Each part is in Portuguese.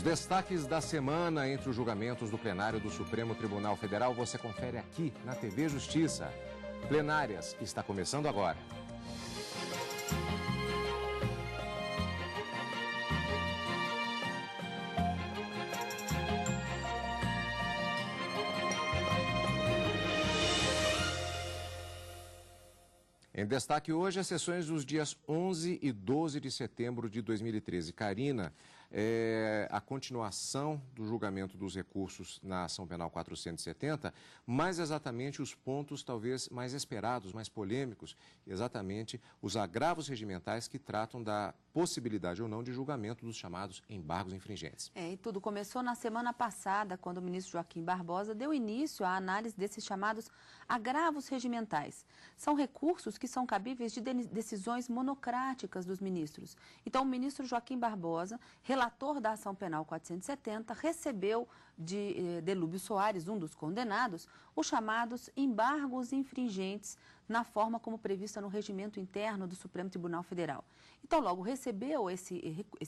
destaques da semana entre os julgamentos do plenário do Supremo Tribunal Federal você confere aqui na TV Justiça. Plenárias está começando agora. Em destaque hoje, as sessões dos dias 11 e 12 de setembro de 2013. Karina, a continuação do julgamento dos recursos na ação penal 470, mais exatamente os pontos talvez mais esperados, mais polêmicos, exatamente os agravos regimentais que tratam da possibilidade ou não de julgamento dos chamados embargos infringentes. E tudo começou na semana passada, quando o ministro Joaquim Barbosa deu início à análise desses chamados agravos regimentais. São recursos que são cabíveis de decisões monocráticas dos ministros. Então, o ministro Joaquim Barbosa, relator da ação penal 470, recebeu de Delúbio Soares, um dos condenados, os chamados embargos infringentes na forma como prevista no regimento interno do Supremo Tribunal Federal. Então, logo recebeu esse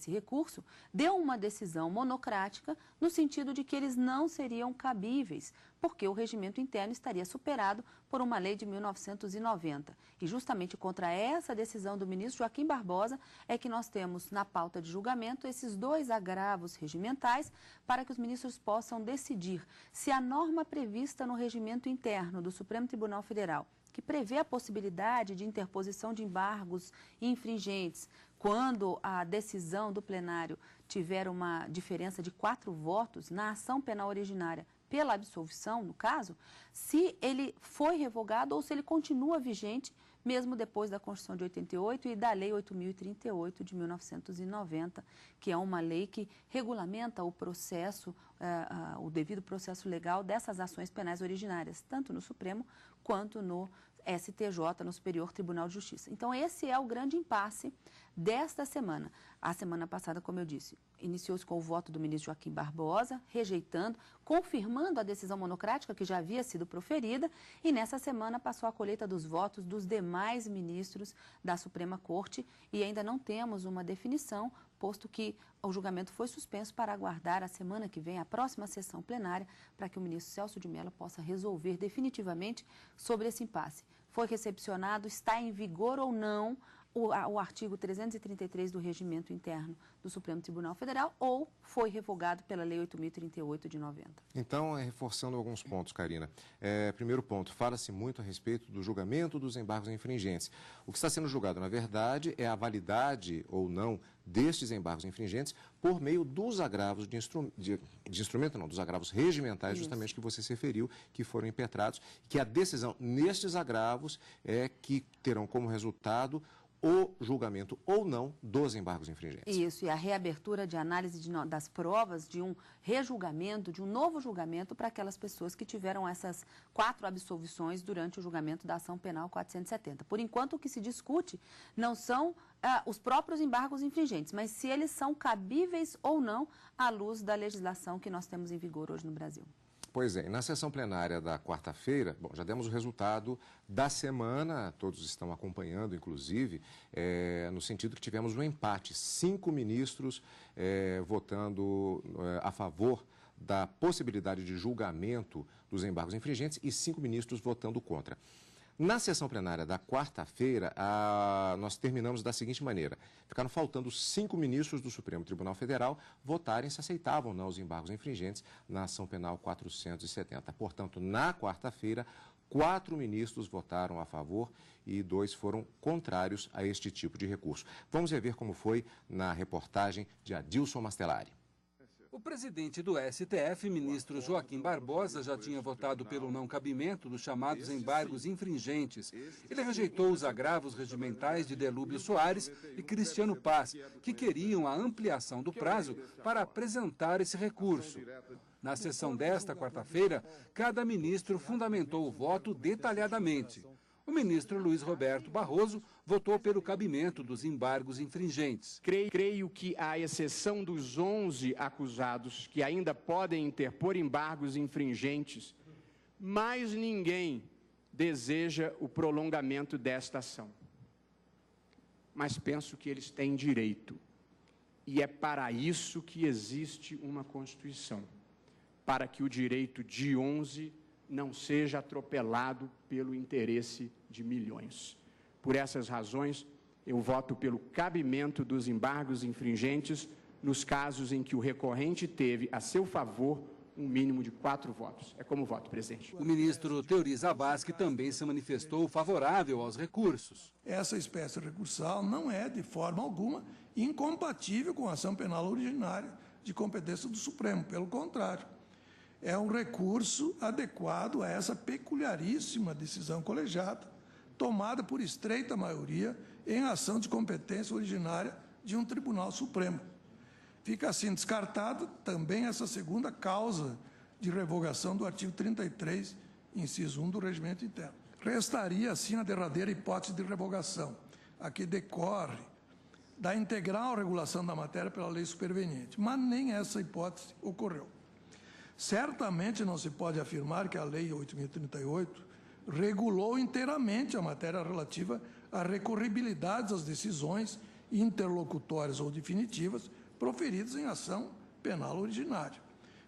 recurso, deu uma decisão monocrática no sentido de que eles não seriam cabíveis, porque o regimento interno estaria superado por uma lei de 1990. E justamente contra essa decisão do ministro Joaquim Barbosa é que nós temos na pauta de julgamento esses dois agravos regimentais para que os ministros possam decidir se a norma prevista no regimento interno do Supremo Tribunal Federal, que prevê a possibilidade de interposição de embargos infringentes quando a decisão do plenário tiver uma diferença de 4 votos na ação penal originária pela absolvição, no caso, se ele foi revogado ou se ele continua vigente mesmo depois da Constituição de 88 e da Lei 8.038 de 1990, que é uma lei que regulamenta o processo, o devido processo legal dessas ações penais originárias, tanto no Supremo quanto no STJ, no Superior Tribunal de Justiça. Então, esse é o grande impasse desta semana. A semana passada, como eu disse, iniciou-se com o voto do ministro Joaquim Barbosa, rejeitando, confirmando a decisão monocrática que já havia sido proferida, e nessa semana passou a colheita dos votos dos demais ministros da Suprema Corte e ainda não temos uma definição, posto que o julgamento foi suspenso para aguardar a semana que vem, a próxima sessão plenária, para que o ministro Celso de Mello possa resolver definitivamente sobre esse impasse. Foi recepcionado, está em vigor ou não o artigo 333 do Regimento Interno do Supremo Tribunal Federal ou foi revogado pela Lei 8.038 de 90. Então, reforçando alguns pontos, Karina. Primeiro ponto, fala-se muito a respeito do julgamento dos embargos infringentes. O que está sendo julgado, na verdade, é a validade ou não destes embargos infringentes por meio dos agravos dos agravos regimentais, justamente que você se referiu, que foram impetrados, que a decisão nestes agravos é que terão como resultado o julgamento ou não dos embargos infringentes. Isso, e a reabertura de análise das provas, de um rejulgamento, de um novo julgamento para aquelas pessoas que tiveram essas 4 absolvições durante o julgamento da ação penal 470. Por enquanto, o que se discute não são os próprios embargos infringentes, mas se eles são cabíveis ou não à luz da legislação que nós temos em vigor hoje no Brasil. Pois é, na sessão plenária da quarta-feira, já demos o resultado da semana, todos estão acompanhando, inclusive, no sentido que tivemos um empate, 5 ministros votando a favor da possibilidade de julgamento dos embargos infringentes e 5 ministros votando contra. Na sessão plenária da quarta-feira, nós terminamos da seguinte maneira. Ficaram faltando 5 ministros do Supremo Tribunal Federal votarem se aceitavam ou não os embargos infringentes na ação penal 470. Portanto, na quarta-feira, 4 ministros votaram a favor e 2 foram contrários a este tipo de recurso. Vamos rever como foi na reportagem de Adilson Mastelari. O presidente do STF, ministro Joaquim Barbosa, já tinha votado pelo não cabimento dos chamados embargos infringentes. Ele rejeitou os agravos regimentais de Delúbio Soares e Cristiano Paz, que queriam a ampliação do prazo para apresentar esse recurso. Na sessão desta quarta-feira, cada ministro fundamentou o voto detalhadamente. O ministro Luiz Roberto Barroso votou pelo cabimento dos embargos infringentes. Creio que, à exceção dos 11 acusados que ainda podem interpor embargos infringentes, mais ninguém deseja o prolongamento desta ação. Mas penso que eles têm direito. E é para isso que existe uma Constituição, para que o direito de 11 não seja atropelado pelo interesse de milhões. Por essas razões, eu voto pelo cabimento dos embargos infringentes nos casos em que o recorrente teve a seu favor um mínimo de 4 votos. É como voto, presidente. O ministro Teori Zavascki também se manifestou favorável aos recursos. Essa espécie recursal não é, de forma alguma, incompatível com a ação penal originária de competência do Supremo. Pelo contrário, é um recurso adequado a essa peculiaríssima decisão colegiada, tomada por estreita maioria em ação de competência originária de um Tribunal Supremo. Fica assim descartada também essa segunda causa de revogação do artigo 33, inciso 1 do Regimento Interno. Restaria, assim, a derradeira hipótese de revogação, a que decorre da integral regulação da matéria pela lei superveniente, mas nem essa hipótese ocorreu. Certamente não se pode afirmar que a Lei 8.038 regulou inteiramente a matéria relativa à recorribilidade das decisões interlocutórias ou definitivas proferidas em ação penal originária.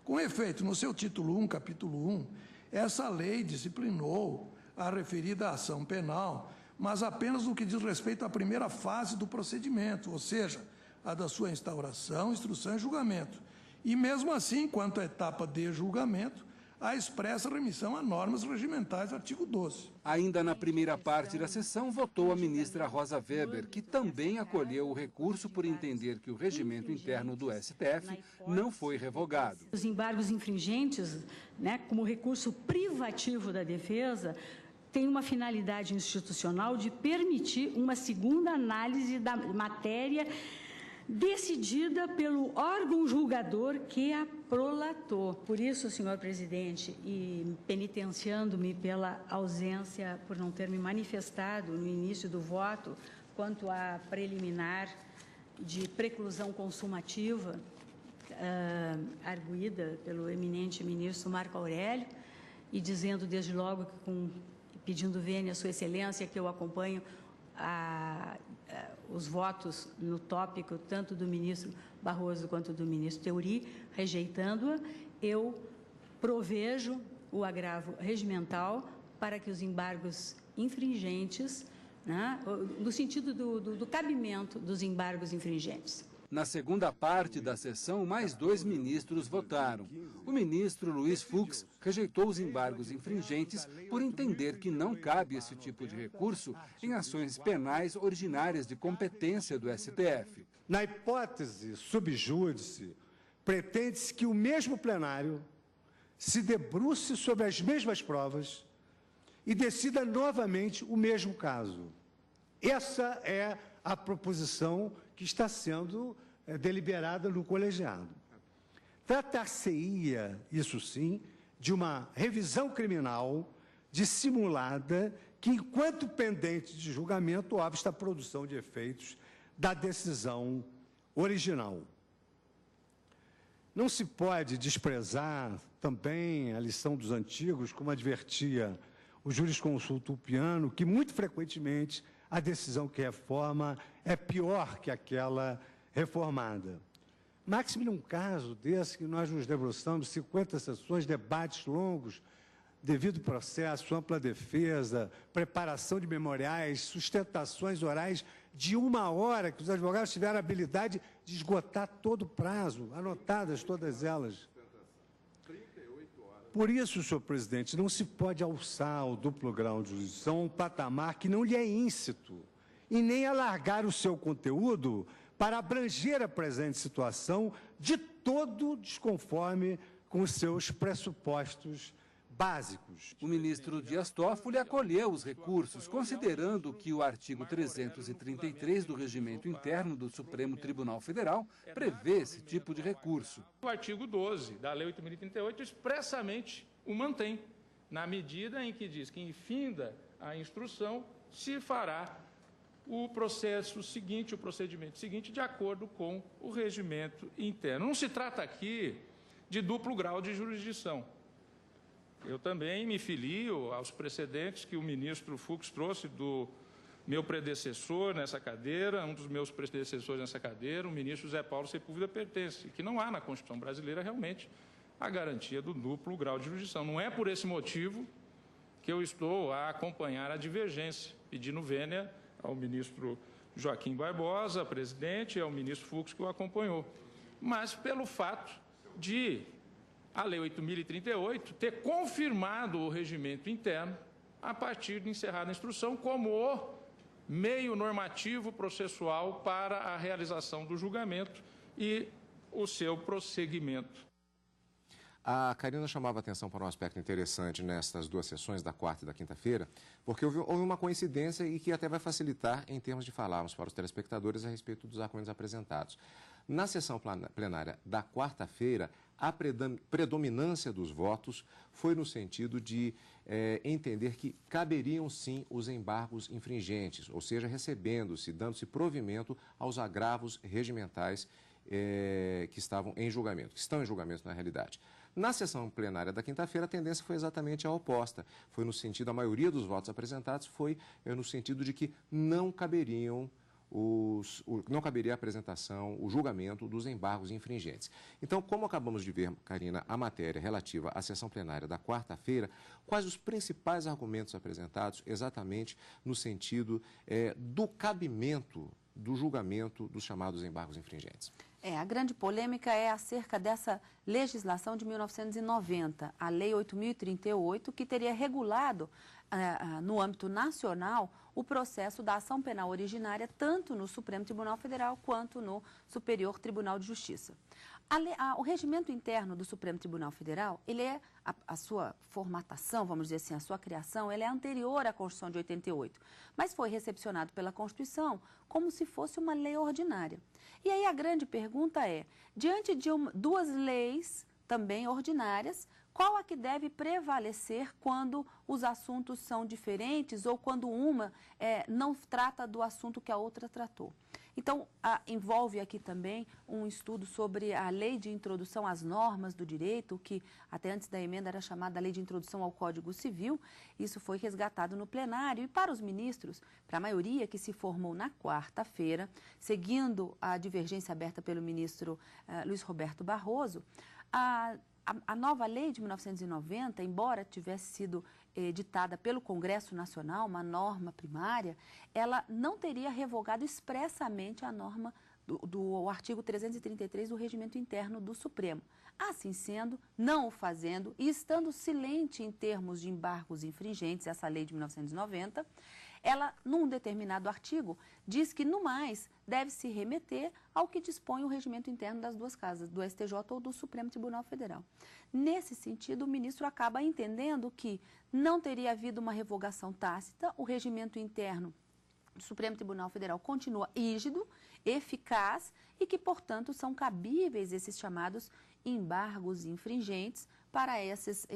Com efeito, no seu título 1, capítulo 1, essa lei disciplinou a referida ação penal, mas apenas no que diz respeito à primeira fase do procedimento, ou seja, a da sua instauração, instrução e julgamento. E mesmo assim, quanto à etapa de julgamento, a expressa remissão a normas regimentais, artigo 12. Ainda na primeira parte da sessão, votou a ministra Rosa Weber, que também acolheu o recurso por entender que o regimento interno do STF não foi revogado. Os embargos infringentes, como recurso privativo da defesa, tem uma finalidade institucional de permitir uma segunda análise da matéria decidida pelo órgão julgador que a prolatou. Por isso, senhor presidente, e penitenciando-me pela ausência, por não ter me manifestado no início do voto, quanto à preliminar de preclusão consumativa, arguída pelo eminente ministro Marco Aurélio, e dizendo desde logo, pedindo vênia a sua excelência, que eu acompanho os votos no tópico, tanto do ministro Barroso quanto do ministro Teori, rejeitando-a, eu provejo o agravo regimental para que os embargos infringentes, no sentido do cabimento dos embargos infringentes. Na segunda parte da sessão, mais 2 ministros votaram. O ministro Luiz Fux rejeitou os embargos infringentes por entender que não cabe esse tipo de recurso em ações penais originárias de competência do STF. Na hipótese subjúdice, pretende-se que o mesmo plenário se debruce sobre as mesmas provas e decida novamente o mesmo caso. Essa é a proposição que está sendo deliberada no colegiado. Tratar-se-ia, isso sim, de uma revisão criminal dissimulada que, enquanto pendente de julgamento, obsta a produção de efeitos da decisão original. Não se pode desprezar também a lição dos antigos, como advertia o jurisconsulto Ulpiano, que muito frequentemente a decisão que reforma é pior que aquela reformada. Máxime num caso desse que nós nos debruçamos, 50 sessões, debates longos, devido processo, ampla defesa, preparação de memoriais, sustentações orais de 1 hora, que os advogados tiveram a habilidade de esgotar todo o prazo, anotadas todas elas. Por isso, senhor presidente, não se pode alçar o duplo grau de jurisdição a um patamar que não lhe é íncito e nem alargar o seu conteúdo para abranger a presente situação de todo desconforme com os seus pressupostos básicos. O ministro Dias Toffoli acolheu os recursos, considerando que o artigo 333 do Regimento Interno do Supremo Tribunal Federal prevê esse tipo de recurso. O artigo 12 da Lei 8.038 expressamente o mantém, na medida em que diz que, infinda a instrução, se fará o processo seguinte, o procedimento seguinte, de acordo com o regimento interno. Não se trata aqui de duplo grau de jurisdição. Eu também me filio aos precedentes que o ministro Fux trouxe do meu predecessor nessa cadeira, um dos meus predecessores nessa cadeira, o ministro José Paulo Sepúlveda, pertence, que não há na Constituição brasileira realmente a garantia do duplo grau de jurisdição. Não é por esse motivo que eu estou a acompanhar a divergência, pedindo vênia ao ministro Joaquim Barbosa, presidente, e ao ministro Fux, que o acompanhou, mas pelo fato de a Lei 8.038 ter confirmado o regimento interno a partir de encerrada a instrução como o meio normativo processual para a realização do julgamento e o seu prosseguimento. A Karina chamava a atenção para um aspecto interessante nestas duas sessões, da quarta e da quinta-feira, porque houve uma coincidência e que até vai facilitar em termos de falarmos para os telespectadores a respeito dos argumentos apresentados. Na sessão plenária da quarta-feira, a predominância dos votos foi no sentido de entender que caberiam sim os embargos infringentes, ou seja, recebendo-se, dando-se provimento aos agravos regimentais que estavam em julgamento, que estão em julgamento na realidade. Na sessão plenária da quinta-feira, a tendência foi exatamente a oposta. Foi no sentido, a maioria dos votos apresentados foi no sentido de que não caberia a apresentação, o julgamento dos embargos infringentes. Então, como acabamos de ver, Karina, a matéria relativa à sessão plenária da quarta-feira, quais os principais argumentos apresentados exatamente no sentido do cabimento do julgamento dos chamados embargos infringentes? A grande polêmica é acerca dessa legislação de 1990, a Lei 8.038, que teria regulado no âmbito nacional o processo da ação penal originária, tanto no Supremo Tribunal Federal quanto no Superior Tribunal de Justiça. O regimento interno do Supremo Tribunal Federal, ele é a sua formatação, vamos dizer assim, a sua criação, ele é anterior à Constituição de 88, mas foi recepcionado pela Constituição como se fosse uma lei ordinária. E aí a grande pergunta é, diante de duas leis também ordinárias, qual a que deve prevalecer quando os assuntos são diferentes ou quando uma não trata do assunto que a outra tratou? Então, envolve aqui também um estudo sobre a lei de introdução às normas do direito, que até antes da emenda era chamada Lei de Introdução ao Código Civil. Isso foi resgatado no plenário e para os ministros, para a maioria que se formou na quarta-feira, seguindo a divergência aberta pelo ministro Luiz Roberto Barroso, a nova lei de 1990, embora tivesse sido editada pelo Congresso Nacional, uma norma primária, ela não teria revogado expressamente a norma do artigo 333 do Regimento Interno do Supremo. Assim sendo, não o fazendo e estando silente em termos de embargos infringentes, essa lei de 1990, ela, num determinado artigo, diz que, no mais, deve se remeter ao que dispõe o regimento interno das duas casas, do STJ ou do Supremo Tribunal Federal. Nesse sentido, o ministro acaba entendendo que não teria havido uma revogação tácita, o regimento interno do Supremo Tribunal Federal continua rígido, eficaz e que, portanto, são cabíveis esses chamados embargos infringentes para essas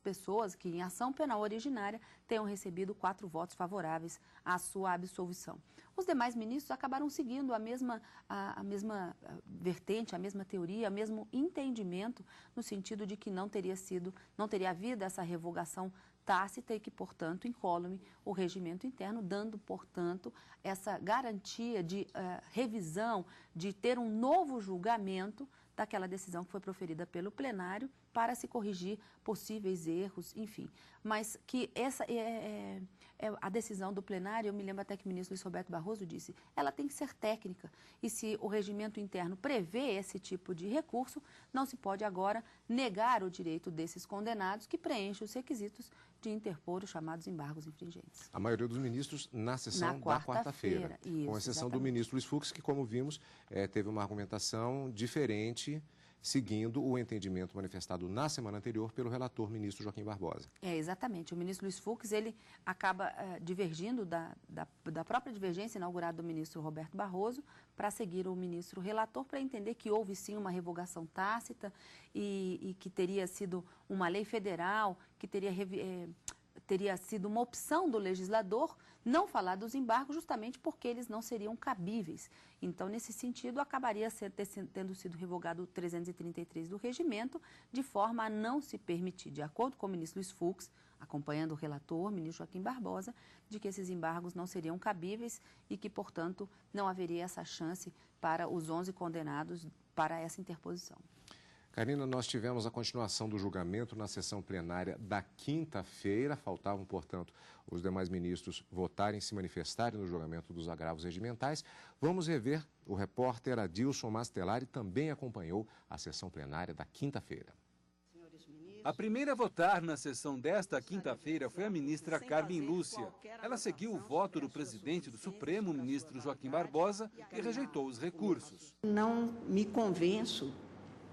pessoas que, em ação penal originária, tenham recebido 4 votos favoráveis à sua absolvição. Os demais ministros acabaram seguindo a mesma vertente, a mesma teoria, o mesmo entendimento, no sentido de que não teria havido essa revogação tácita e que, portanto, incólume o regimento interno, dando, portanto, essa garantia de revisão, de ter um novo julgamento daquela decisão que foi proferida pelo plenário para se corrigir possíveis erros, enfim. Mas que essa é a decisão do plenário, eu me lembro até que o ministro Luiz Roberto Barroso disse, ela tem que ser técnica. E se o regimento interno prevê esse tipo de recurso, não se pode agora negar o direito desses condenados que preenchem os requisitos de interpor os chamados embargos infringentes. A maioria dos ministros na sessão da quarta-feira, com exceção do ministro Luiz Fux, que, como vimos, teve uma argumentação diferente, seguindo o entendimento manifestado na semana anterior pelo relator ministro Joaquim Barbosa. Exatamente. O ministro Luiz Fux, ele acaba divergindo da própria divergência inaugurada do ministro Roberto Barroso para seguir o ministro relator, para entender que houve sim uma revogação tácita e que teria sido uma lei federal, que teria sido uma opção do legislador não falar dos embargos justamente porque eles não seriam cabíveis. Então, nesse sentido, acabaria tendo sido revogado o 333 do regimento, de forma a não se permitir, de acordo com o ministro Luiz Fux, acompanhando o relator, ministro Joaquim Barbosa, de que esses embargos não seriam cabíveis e que, portanto, não haveria essa chance para os 11 condenados para essa interposição. Karina, nós tivemos a continuação do julgamento na sessão plenária da quinta-feira. Faltavam, portanto, os demais ministros votarem, se manifestarem no julgamento dos agravos regimentais. Vamos rever. O repórter Adilson Mastelari também acompanhou a sessão plenária da quinta-feira. A primeira a votar na sessão desta quinta-feira foi a ministra Carmen Lúcia. Ela seguiu o voto do presidente do Supremo, ministro Joaquim Barbosa, e rejeitou os recursos. Não me convenço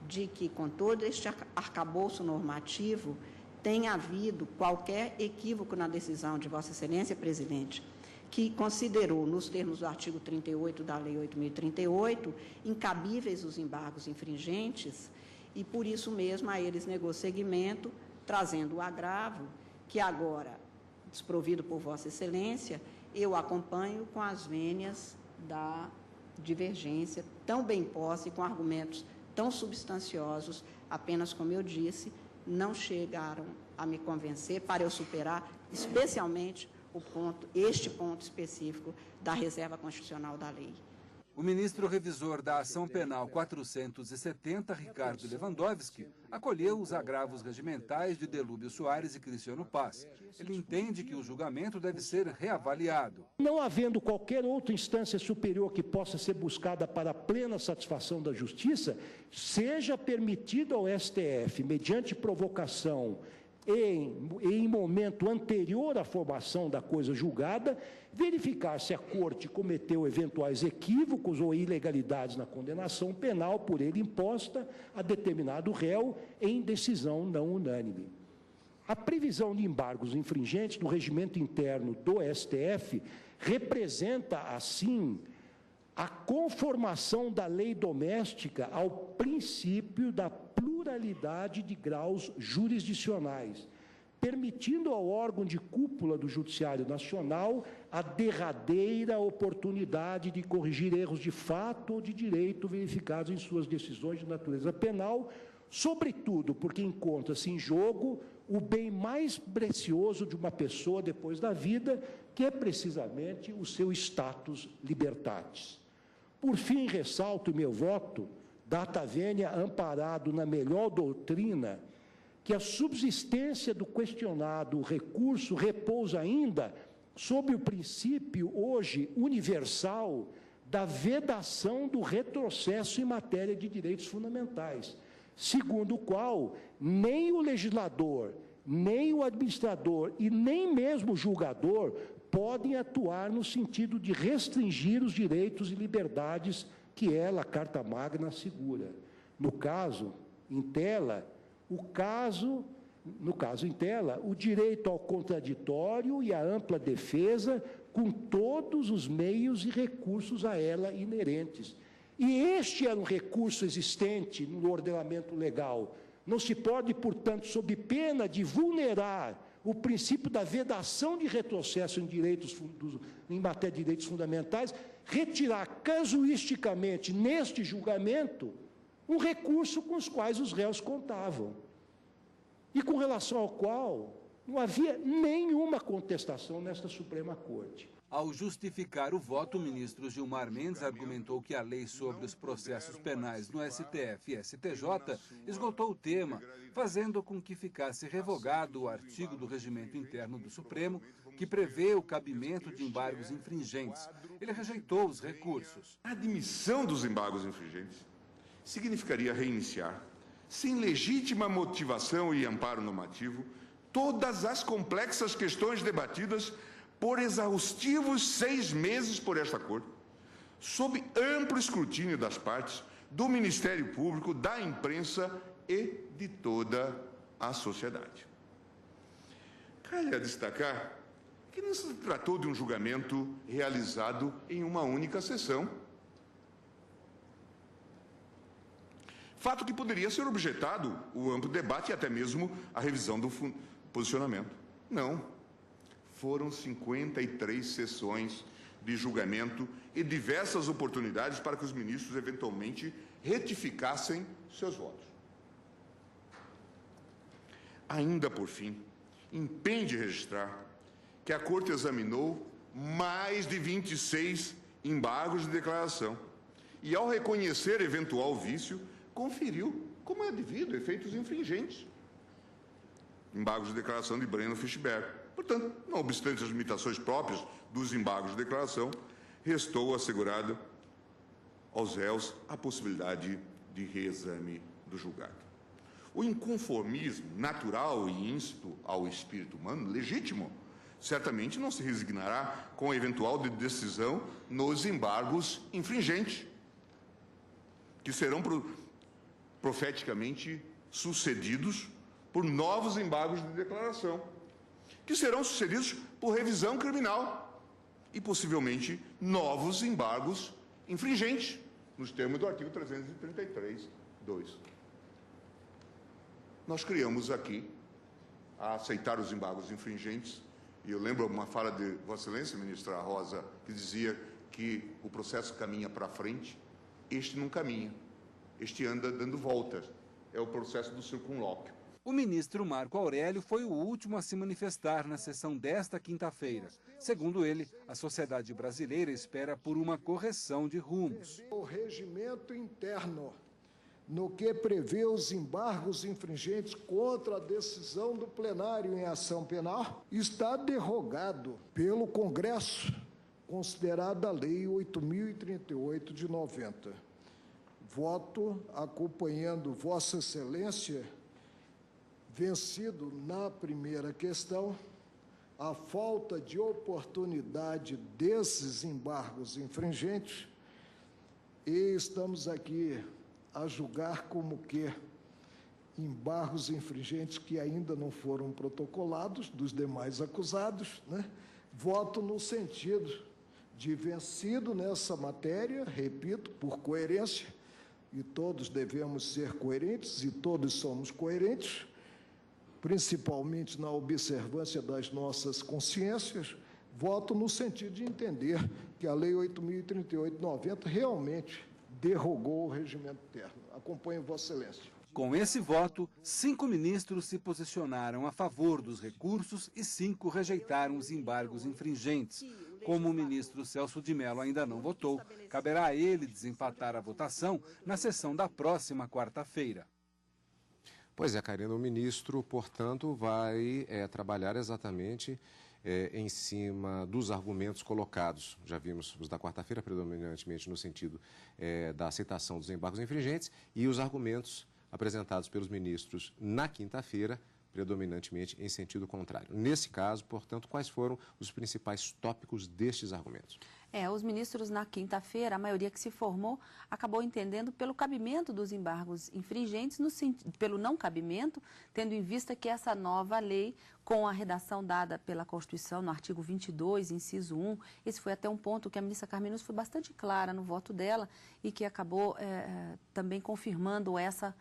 de que, com todo este arcabouço normativo, tenha havido qualquer equívoco na decisão de Vossa Excelência, presidente, que considerou, nos termos do artigo 38 da Lei 8.038, incabíveis os embargos infringentes e, por isso mesmo, a eles negou seguimento, trazendo o agravo que agora, desprovido por Vossa Excelência, eu acompanho com as vênias da divergência tão bem posta e com argumentos tão substanciosos, apenas como eu disse, não chegaram a me convencer para eu superar, especialmente, este ponto específico da reserva constitucional da lei. O ministro revisor da Ação Penal 470, Ricardo Lewandowski, acolheu os agravos regimentais de Delúbio Soares e Cristiano Paz. Ele entende que o julgamento deve ser reavaliado. Não havendo qualquer outra instância superior que possa ser buscada para a plena satisfação da justiça, seja permitido ao STF, mediante provocação em momento anterior à formação da coisa julgada, verificar se a Corte cometeu eventuais equívocos ou ilegalidades na condenação penal por ele imposta a determinado réu em decisão não unânime. A previsão de embargos infringentes no regimento interno do STF representa, assim, a conformação da lei doméstica ao princípio da pluralidade de graus jurisdicionais, permitindo ao órgão de cúpula do Judiciário Nacional a derradeira oportunidade de corrigir erros de fato ou de direito verificados em suas decisões de natureza penal, sobretudo porque encontra-se em jogo o bem mais precioso de uma pessoa depois da vida, que é precisamente o seu status libertatis. Por fim, ressalto meu voto, data vênia amparado na melhor doutrina, que a subsistência do questionado recurso repousa ainda sobre o princípio, hoje, universal, da vedação do retrocesso em matéria de direitos fundamentais, segundo o qual nem o legislador, nem o administrador e nem mesmo o julgador podem atuar no sentido de restringir os direitos e liberdades que ela, a Carta Magna, assegura. No caso em tela, o direito ao contraditório e à ampla defesa, com todos os meios e recursos a ela inerentes. E este é um recurso existente no ordenamento legal. Não se pode, portanto, sob pena de vulnerar o princípio da vedação de retrocesso em matéria de direitos fundamentais, retirar casuisticamente, neste julgamento, um recurso com os quais os réus contavam, e com relação ao qual não havia nenhuma contestação nesta Suprema Corte. Ao justificar o voto, o ministro Gilmar Mendes argumentou que a lei sobre os processos penais no STF e STJ esgotou o tema, fazendo com que ficasse revogado o artigo do regimento interno do Supremo que prevê o cabimento de embargos infringentes. Ele rejeitou os recursos. A admissão dos embargos infringentes significaria reiniciar, sem legítima motivação e amparo normativo, todas as complexas questões debatidas por exaustivos 6 meses por esta Corte, sob amplo escrutínio das partes, do Ministério Público, da imprensa e de toda a sociedade. Cabe destacar que não se tratou de um julgamento realizado em uma única sessão, fato que poderia ser objetado o amplo debate e até mesmo a revisão do posicionamento. Não. Foram 53 sessões de julgamento e diversas oportunidades para que os ministros, eventualmente, retificassem seus votos. Ainda por fim, impende registrar que a Corte examinou mais de 26 embargos de declaração e, ao reconhecer eventual vício, conferiu, como é devido, efeitos infringentes. Embargos de declaração de Breno Fischberg. Portanto, não obstante as limitações próprias dos embargos de declaração, restou assegurada aos réus a possibilidade de reexame do julgado. O inconformismo natural e íncito ao espírito humano, legítimo, certamente não se resignará com a eventual decisão nos embargos infringentes, que serão profeticamente sucedidos por novos embargos de declaração, que serão sucedidos por revisão criminal e, possivelmente, novos embargos infringentes, nos termos do artigo 333(2). Nós criamos aqui, a aceitar os embargos infringentes, e eu lembro uma fala de Vossa Excelência, ministra Rosa, que dizia que o processo caminha para frente. Este não caminha, este anda dando voltas, é o processo do circunlóquio. O ministro Marco Aurélio foi o último a se manifestar na sessão desta quinta-feira. Segundo ele, a sociedade brasileira espera por uma correção de rumos. O regimento interno, no que prevê os embargos infringentes contra a decisão do plenário em ação penal, está derrogado pelo Congresso, considerada a Lei 8.038 de 90. Voto acompanhando Vossa Excelência, vencido na primeira questão, a falta de oportunidade desses embargos infringentes, e estamos aqui a julgar como que embargos infringentes que ainda não foram protocolados dos demais acusados, né? Voto no sentido de vencido nessa matéria, repito, por coerência, e todos devemos ser coerentes, e todos somos coerentes, principalmente na observância das nossas consciências. Voto no sentido de entender que a Lei 8.038/90 realmente derrogou o regimento interno. Acompanho Vossa Excelência. Com esse voto, 5 ministros se posicionaram a favor dos recursos e 5 rejeitaram os embargos infringentes. Como o ministro Celso de Mello ainda não votou, caberá a ele desempatar a votação na sessão da próxima quarta-feira. Pois é, Karina, o ministro, portanto, vai trabalhar exatamente em cima dos argumentos colocados. Já vimos os da quarta-feira, predominantemente no sentido da aceitação dos embargos infringentes, e os argumentos apresentados pelos ministros na quinta-feira, predominantemente em sentido contrário. Nesse caso, portanto, quais foram os principais tópicos destes argumentos? Os ministros na quinta-feira, a maioria que se formou, acabou entendendo pelo cabimento dos embargos infringentes, pelo não cabimento, tendo em vista que essa nova lei, com a redação dada pela Constituição no artigo 22, inciso 1, esse foi até um ponto que a ministra Carmen Lúcia foi bastante clara no voto dela e que acabou também confirmando essa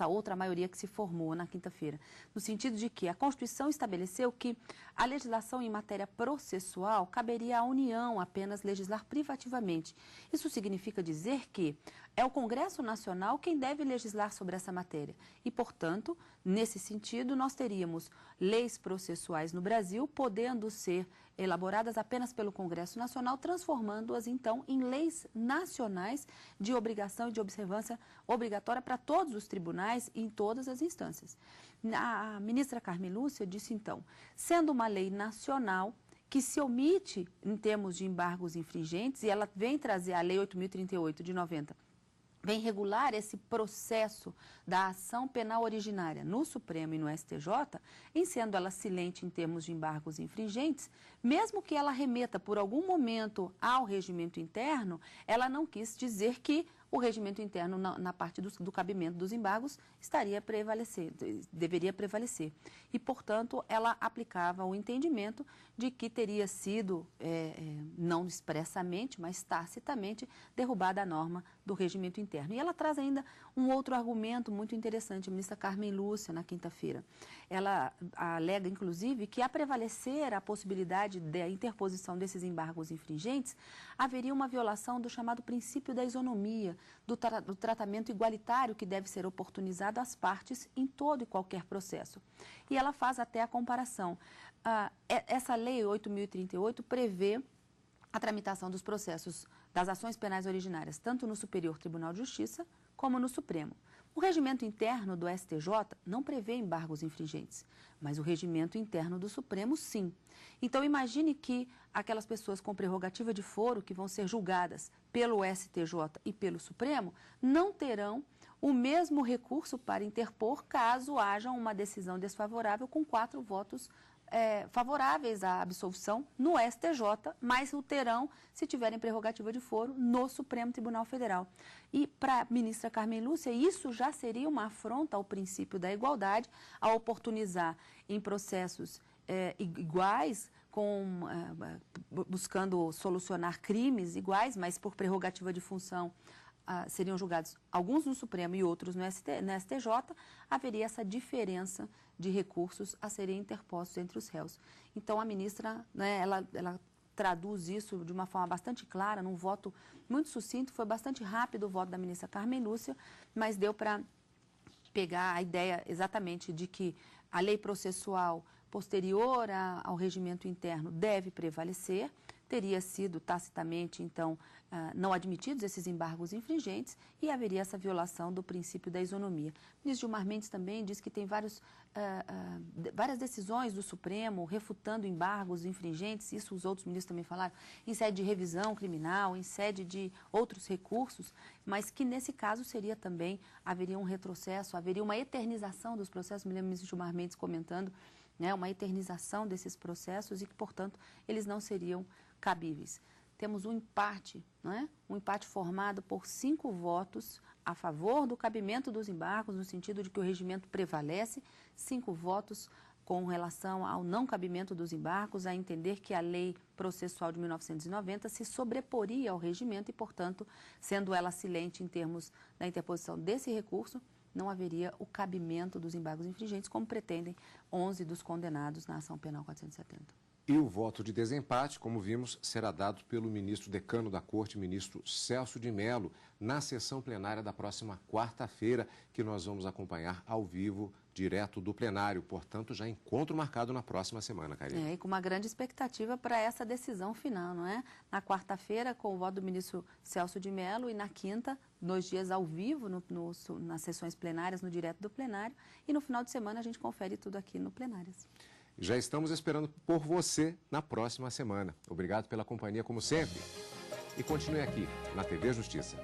outra maioria que se formou na quinta-feira, no sentido de que a Constituição estabeleceu que a legislação em matéria processual caberia à União apenas legislar privativamente. Isso significa dizer que é o Congresso Nacional quem deve legislar sobre essa matéria. E, portanto, nesse sentido, nós teríamos leis processuais no Brasil podendo ser elaboradas apenas pelo Congresso Nacional, transformando-as, então, em leis nacionais de obrigação e de observância obrigatória para todos os tribunais e em todas as instâncias. A ministra Carmen Lúcia disse, então, sendo uma lei nacional que se omite em termos de embargos infringentes, e ela vem trazer a Lei 8.038 de 90, vem regular esse processo da ação penal originária no Supremo e no STJ, em sendo ela silente em termos de embargos infringentes, mesmo que ela remeta por algum momento ao regimento interno, ela não quis dizer que o regimento interno, na parte do cabimento dos embargos, deveria prevalecer. E, portanto, ela aplicava o entendimento de que teria sido, não expressamente, mas tacitamente, derrubada a norma do regimento interno. E ela traz ainda um outro argumento muito interessante, a ministra Carmen Lúcia, na quinta-feira. Ela alega, inclusive, que a prevalecer a possibilidade da interposição desses embargos infringentes, haveria uma violação do chamado princípio da isonomia, do tratamento igualitário que deve ser oportunizado às partes em todo e qualquer processo. E ela faz até a comparação. Essa lei 8.038 prevê a tramitação dos processos das ações penais originárias, tanto no Superior Tribunal de Justiça como no Supremo. O regimento interno do STJ não prevê embargos infringentes, mas o regimento interno do Supremo, sim. Então, imagine que aquelas pessoas com prerrogativa de foro, que vão ser julgadas pelo STJ e pelo Supremo, não terão o mesmo recurso para interpor caso haja uma decisão desfavorável com 4 votos favoráveis à absolvição no STJ, mas o terão, se tiverem prerrogativa de foro, no Supremo Tribunal Federal. E para a ministra Carmen Lúcia, isso já seria uma afronta ao princípio da igualdade, a oportunizar em processos iguais, buscando solucionar crimes iguais, mas por prerrogativa de função, seriam julgados alguns no Supremo e outros no STJ, haveria essa diferença de recursos a serem interpostos entre os réus. Então, a ministra, né, ela traduz isso de uma forma bastante clara, num voto muito sucinto, foi bastante rápido o voto da ministra Carmen Lúcia, mas deu para pegar a ideia exatamente de que a lei processual posterior ao regimento interno deve prevalecer. Teria sido tacitamente, então, não admitidos esses embargos infringentes e haveria essa violação do princípio da isonomia. O ministro Gilmar Mendes também diz que tem várias decisões do Supremo refutando embargos infringentes, isso os outros ministros também falaram, em sede de revisão criminal, em sede de outros recursos, mas que nesse caso seria também, haveria um retrocesso, haveria uma eternização dos processos, me lembro do ministro Gilmar Mendes comentando, né, uma eternização desses processos e que, portanto, eles não seriam cabíveis. Temos um empate, não é? Um empate formado por 5 votos a favor do cabimento dos embargos, no sentido de que o regimento prevalece, 5 votos com relação ao não cabimento dos embargos, a entender que a lei processual de 1990 se sobreporia ao regimento e, portanto, sendo ela silente em termos da interposição desse recurso, não haveria o cabimento dos embargos infringentes, como pretendem 11 dos condenados na ação penal 470. E o voto de desempate, como vimos, será dado pelo ministro decano da Corte, ministro Celso de Mello, na sessão plenária da próxima quarta-feira, que nós vamos acompanhar ao vivo, direto do plenário. Portanto, já encontro marcado na próxima semana, Karine. E com uma grande expectativa para essa decisão final, não é? Na quarta-feira, com o voto do ministro Celso de Mello, e na quinta, 2 dias ao vivo, nas sessões plenárias, no direto do plenário. E no final de semana a gente confere tudo aqui no Plenárias. Já estamos esperando por você na próxima semana. Obrigado pela companhia, como sempre. E continue aqui, na TV Justiça.